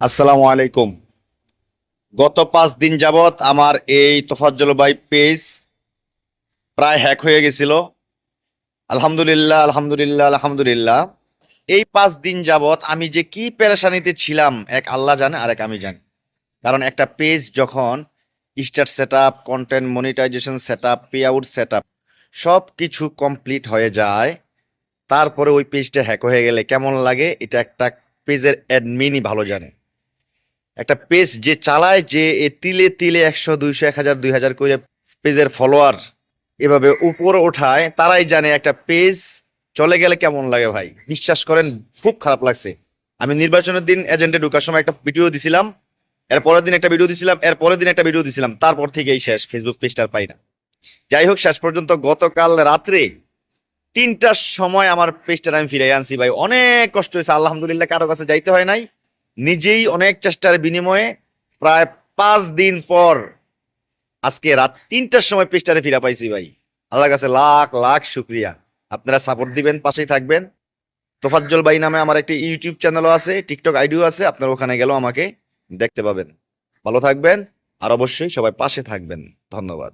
আসসালামু আলাইকুম। গত 5 দিন যাবত আমার এই তোফাজ্জল ভাই পেজ প্রায় হ্যাক হয়ে গেছিল। আলহামদুলিল্লাহ, আলহামদুলিল্লাহ, আলহামদুলিল্লাহ। এই 5 দিন যাবত আমি যে কি পেরেশানিতে ছিলাম, এক আল্লাহ জানে আর এক আমি জানি। কারণ একটা পেজ যখন start set up, content monetization set up, pay out set up সব কিছু কমপ্লিট হয়ে যায়, তারপরে ওই পেজটা হ্যাক হয়ে গেলে কেমন লাগে এটা একটা পেজের অ্যাডমিনই ভালো জানে। একটা পেজ যে চালায়, যে এ তিলে তিলে 100 200 1000 2000 করে পেজের ফলোয়ার এভাবে উপরে ওঠায়, তারাই জানে একটা পেজ চলে গেলে কেমন লাগে ভাই। বিশ্বাস করেন, খুব খারাপ লাগছে। আমি নির্বাচনের দিন এজেন্টে ঢোকার সময় একটা ভিডিও দিছিলাম, এর পরের দিন একটা ভিডিও দিছিলাম, এর পরের দিন একটা ভিডিও দিছিলাম, তারপর থেকেই শেষ, ফেসবুক পেজটার পাই না। যাই হোক, শেষ পর্যন্ত গতকাল রাত্রে 3টার সময় আমার পেজটা আমি ফিরে আনছি ভাই। অনেক কষ্ট হয়েছে, আলহামদুলিল্লাহ কারো কাছে যাইতে হয় নাই, নিজেই অনেক চেষ্টার বিনিময়ে প্রায় 5 দিন পর আজকে রাত 3টার সময় পেজটারে ফিরা পাইছি ভাই। আল্লাহর কাছে লাখ লাখ শুক্রিয়া। আপনারা সাপোর্ট দিবেন, পাশেই থাকবেন। তোফাজ্জল ভাই নামে আমার একটি ইউটিউব চ্যানেলও আছে, টিকটক আইডিও আছে, আপনারা ওখানে গেলেও আমাকে দেখতে পাবেন। ভালো থাকবেন, আর অবশ্যই সবাই পাশে থাকবেন। ধন্যবাদ।